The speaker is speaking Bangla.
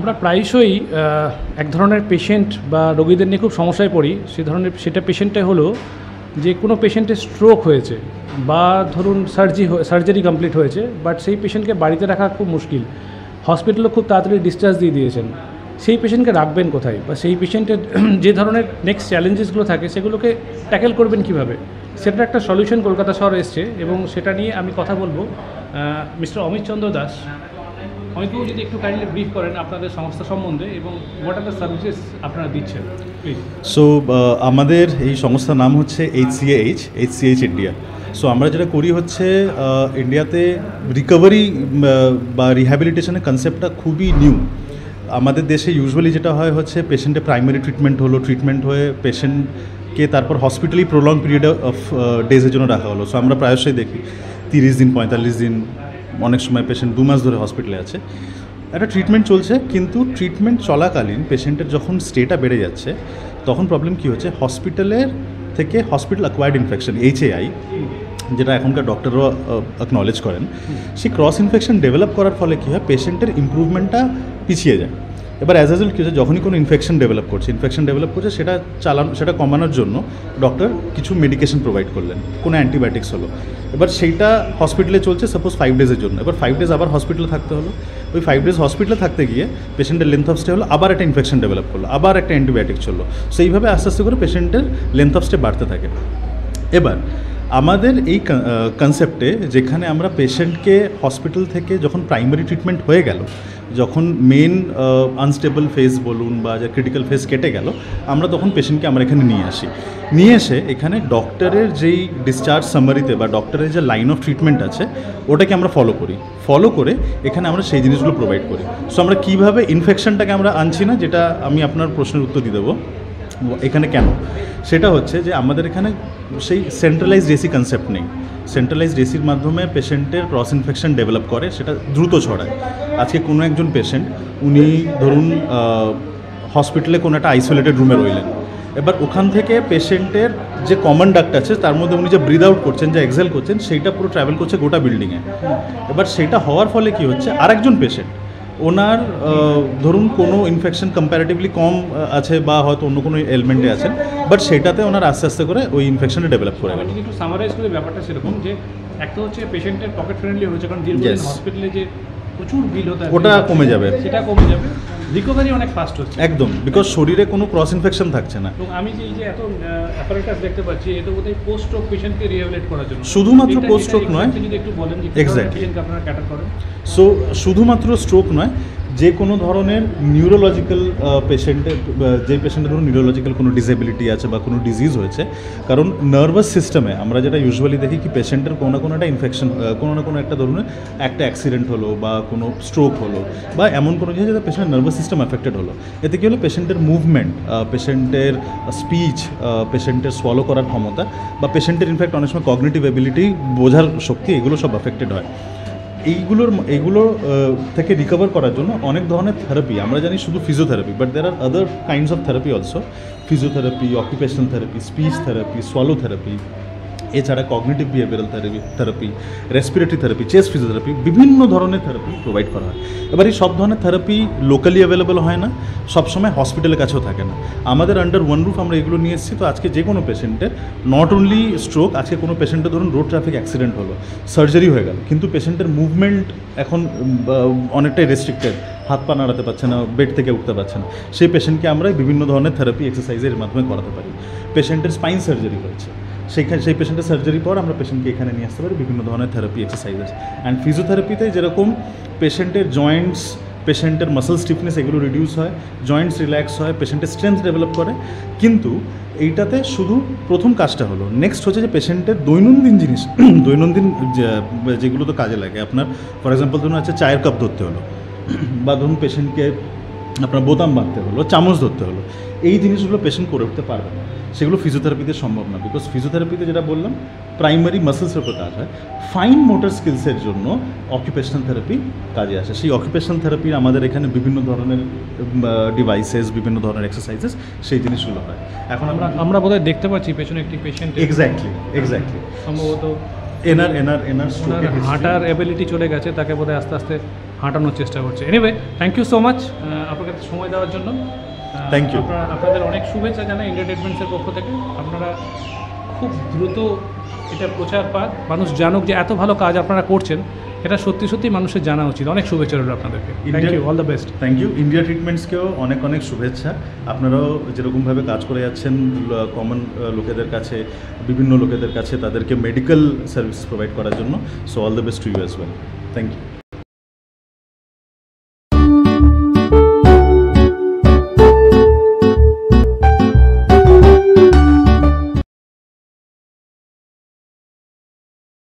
আমরা প্রায়শই এক ধরনের পেশেন্ট বা রোগীদের নিয়ে খুব সমস্যায় পড়ি। সেটা পেশেন্টটা হলো যে কোনো পেশেন্টের স্ট্রোক হয়েছে বা ধরুন সার্জারি কমপ্লিট হয়েছে, বাট সেই পেশেন্টকে বাড়িতে রাখা খুব মুশকিল। হসপিটালে খুব তাড়াতাড়ি ডিসচার্জ দিয়ে দিয়েছেন। সেই পেশেন্টকে রাখবেন কোথায়, বা সেই পেশেন্টের যে ধরনের নেক্সট চ্যালেঞ্জেসগুলো থাকে সেগুলোকে ট্যাকেল করবেন কীভাবে, সেটার একটা সলিউশন কলকাতা শহর এসছে এবং সেটা নিয়ে আমি কথা বলবো মিস্টার অমিত চন্দ্র দাস। অমিতবাবু যদি একটু কাইন্ডলি ব্রিফ করেন আপনাদের সংস্থা সম্বন্ধে এবং হোয়াট আর দ্য সার্ভিসেস আপনারা দিচ্ছেন প্লিজ। সো আমাদের এই সংস্থার নাম হচ্ছে HCH ইন্ডিয়া। সো আমরা যেটা করি হচ্ছে ইন্ডিয়াতে রিকভারি বা রিহ্যাবিলিটেশনের কনসেপ্টটা খুবই নিউ। আমাদের দেশে ইউজুয়ালি যেটা হয় হচ্ছে পেশেন্টের প্রাইমারি ট্রিটমেন্ট হয়ে পেশেন্টকে তারপর হসপিটালি প্রলং পিরিয়ড অফ ডেজের জন্য রাখা হলো। সো আমরা প্রায়শই দেখি 30 দিন 45 দিন, অনেক সময় পেশেন্ট 2 মাস ধরে হসপিটালে আছে, একটা ট্রিটমেন্ট চলছে। কিন্তু ট্রিটমেন্ট চলাকালীন পেশেন্টের যখন স্টেটা বেড়ে যাচ্ছে তখন প্রবলেম কী হচ্ছে, হসপিটালের থেকে হসপিটাল অ্যাকোয়ার্ড ইনফেকশন HAI, যেটা এখনকার ডক্টররা অ্যাকনলেজ করেন, সেই ক্রস ইনফেকশন ডেভেলপ করার ফলে কী হয়, পেশেন্টের ইম্প্রুভমেন্টটা পিছিয়ে যায়। এবার অ্যাজ রেজাল্ট কী হচ্ছে, যখনই কোনো ইনফেকশন ডেভেলপ করছে সেটা কমানোর জন্য ডক্টর কিছু মেডিকেশন প্রোভাইড করলেন, কোনো অ্যান্টিবায়োটিক্স হলো। এবার সেইটা হসপিটালে চলছে সাপোজ 5 ডেজের জন্য। এবার 5 ডেজ আবার হসপিটালে থাকতে হলো। ওই 5 ডেজ হসপিটালে থাকতে গিয়ে পেশেন্টের লেন্থ অফ স্টে হলো, আবার একটা ইনফেকশন ডেভেলপ করলো, আবার একটা অ্যান্টিবায়োটিক চললো। সেইভাবে আস্তে আস্তে করে পেশেন্টের লেন্থ অফ স্টে বাড়তে থাকে। এবার আমাদের এই কনসেপ্টে যেখানে আমরা পেশেন্টকে হসপিটাল থেকে যখন প্রাইমারি ট্রিটমেন্ট হয়ে গেল, যখন মেন আনস্টেবল ফেজ বলুন বা যা ক্রিটিক্যাল ফেজ কেটে গেল, আমরা তখন পেশেন্টকে আমরা এখানে নিয়ে এসে এখানে ডক্টরের যেই ডিসচার্জ সামারিতে বা ডক্টরের যে লাইন অফ ট্রিটমেন্ট আছে ওটাকে আমরা ফলো করে এখানে আমরা সেই জিনিসগুলো প্রোভাইড করি। সো আমরা কীভাবে ইনফেকশনটাকে আমরা আনছি না, যেটা আমি আপনার প্রশ্নের উত্তর দিয়ে দেবো এখানে কেন, সেটা হচ্ছে যে আমাদের এখানে সেই সেন্ট্রালাইজড এসি কনসেপ্ট নেই। সেন্ট্রালাইজড এসির মাধ্যমে পেশেন্টের ক্রস ইনফেকশন ডেভেলপ করে, সেটা দ্রুত ছড়ায়। আজকে কোনো একজন পেশেন্ট, উনি ধরুন হসপিটালে কোনো একটা আইসোলেটেড রুমে রইলেন, এবার ওখান থেকে পেশেন্টের যে কমন ডাক্ট আছে তার মধ্যে উনি যে ব্রিথ আউট করছেন, যে এক্সহেল করছেন, সেইটা পুরো ট্রাভেল করছে গোটা বিল্ডিংয়ে। এবার সেইটা হওয়ার ফলে কী হচ্ছে, আরেকজন পেশেন্ট ওনার ধরুন কোনো ইনফেকশন কম্প্যারেটিভলি কম আছে বা হয়তো অন্য কোনো এলিমেন্টে আছেন, বাট সেটাতে ওনার আস্তে আস্তে করে ওই ইনফেকশনটা ডেভেলপ করে গেল। একটু সামারাইজ করে ব্যাপারটা সেরকম যে একটা হচ্ছে পেশেন্টের পকেট ফ্রেন্ডলি হয়েছে, কারণ দীর্ঘদিন হসপিটালে যে প্রচুর বিল হতে ওটা কমে যাবে, সেটা কমে যাবে, রিকভারি অনেক ফাস্ট হচ্ছে একদম, বিকজ শরীরে কোনো ক্রস ইনফেকশন থাকছে না। এবং আমি যে এত অ্যাপারেটাস দেখতে পাচ্ছি, এটা বোধহয় পোস্ট স্ট্রোক পেশেন্টকে রিহ্যাবিলিটেট করার জন্য। শুধুমাত্র পোস্ট স্ট্রোক নয়, যদি একটু বলেন যে এক্স্যাক্টলি আপনারা ক্যাটার করেন। সো শুধুমাত্র স্ট্রোক নয়, যে কোনো ধরনের নিউরোলজিক্যাল পেশেন্টের, যে পেশেন্টের ধরুন নিউরোলজিক্যাল কোনো ডিসেবিলিটি আছে বা কোনো ডিজিজ হয়েছে, কারণ নার্ভাস সিস্টেমে আমরা যেটা ইউজুয়ালি দেখি কি পেশেন্টের কোনো না কোনো একটা ইনফেকশন, কোনো না কোনো একটা ধরনের একটা অ্যাক্সিডেন্ট হলো বা কোনো স্ট্রোক হলো বা এমন কোনো জিনিস যেটা পেশেন্টের নার্ভাস সিস্টেম অ্যাফেক্টেড হলো, এতে কী হলো পেশেন্টের মুভমেন্ট, পেশেন্টের স্পিচ, পেশেন্টের সোয়ালো করার ক্ষমতা বা পেশেন্টের ইনফ্যাক্ট অনেক সময় কগনিটিভ এবিলিটি, বোঝার শক্তি, এগুলো সব অ্যাফেক্টেড হয়। এইগুলো থেকে রিকভার করার জন্য অনেক ধরনের থেরাপি, আমরা জানি শুধু physiotherapy, but there are other kinds of therapy also, physiotherapy, occupational therapy, speech therapy, swallow therapy, এছাড়া cognitive behavioural therapy, respiratory therapy, chest physiotherapy, বিভিন্ন ধরনের থেরাপি প্রোভাইড করা হয়। এবার এই সব ধরনের থেরাপি লোকালি অ্যাভেলেবেল হয় না, সবসময় হসপিটালের কাছেও থাকে না। আমাদের আন্ডার ওয়ান রুফ আমরা এগুলো নিয়ে এসেছি। তো আজকে যে কোনো পেশেন্টের, নট অনলি স্ট্রোক, আজকে কোনো পেশেন্টের ধরুন রোড ট্রাফিক অ্যাক্সিডেন্ট হলো, সার্জারি হয়ে গেল, কিন্তু পেশেন্টের মুভমেন্ট এখন অনেকটাই রেস্ট্রিক্টেড, হাত পা নাড়াতে পারছে না, বেড থেকে উঠতে পারছে না, সেই পেশেন্টকে আমরা বিভিন্ন ধরনের থেরাপি এক্সারসাইজের মাধ্যমে করাতে পারি। পেশেন্টের স্পাইন সার্জারি হয়েছে, সেই পেশেন্টের সার্জারি পর আমরা পেশেন্টকে এখানে নিয়ে আসতে পারি বিভিন্ন ধরনের থেরাপি এক্সারসাইজেস। অ্যান্ড ফিজিওথেরাপিতে যেরকম পেশেন্টের জয়েন্টস, পেশেন্টের মাসল স্টিফনেস এগুলো রিডিউস হয়, জয়েন্টস রিল্যাক্স হয়, পেশেন্টের স্ট্রেংথ ডেভেলপ করে। কিন্তু এইটাতে শুধু প্রথম কাজটা হলো, নেক্সট হচ্ছে যে পেশেন্টের দৈনন্দিন জিনিস, দৈনন্দিন যেগুলো তো কাজে লাগে, আপনার ফর এক্সাম্পল ধরুন হচ্ছে চায়ের কাপ ধরতে হলো, বা ধরুন পেশেন্টকে আপনার বোতাম বাঁধতে হলো, চামচ ধরতে হলো, এই জিনিসগুলো পেশেন্ট করে উঠতে পারবে না, সেগুলো ফিজিওথেরাপিতে সম্ভব না। বিকজ ফিজিওথেরাপিতে যেটা বললাম প্রাইমারি মাসেলসের উপর কাজ হয়, ফাইন মোটর স্কিলসের জন্য অকুপেশনাল থেরাপি কাজে আসে। সেই অকুপেশনাল থেরাপির আমাদের এখানে বিভিন্ন ধরনের ডিভাইসেস, বিভিন্ন ধরনের এক্সারসাইজেস, সেই জিনিসগুলো হয়। এখন আমরা বোধহয় দেখতে পাচ্ছি পেছনে একটি পেশেন্ট, এক্স্যাক্টলি সম্ভবত এনার হাঁটার অ্যাবিলিটি চলে গেছে, তাকে বোধহয় আস্তে আস্তে হাঁটানোর চেষ্টা করছে। Anyway, thank you so much আপনাকে সময় দেওয়ার জন্য। Thank you. আপনাদের অনেক শুভেচ্ছা জানাই ইন্ডিয়া ট্রিটমেন্টসের পক্ষ থেকে। আপনারা খুব দ্রুত এটা প্রচার পাক, মানুষ জানুক যে এত ভালো কাজ আপনারা করছেন, এটা সত্যি সত্যি মানুষের জানা উচিত। অনেক শুভেচ্ছা রইল আপনাদেরকে। Thank you, all the best. Thank you. India ট্রিটমেন্টসকেও অনেক অনেক শুভেচ্ছা। আপনারাও যেরকমভাবে কাজ করে যাচ্ছেন কমন লোকেদের কাছে, বিভিন্ন লোকেদের কাছে, তাদেরকে মেডিকেল সার্ভিস প্রোভাইড করার জন্য, so all the best to you as well. Thank you.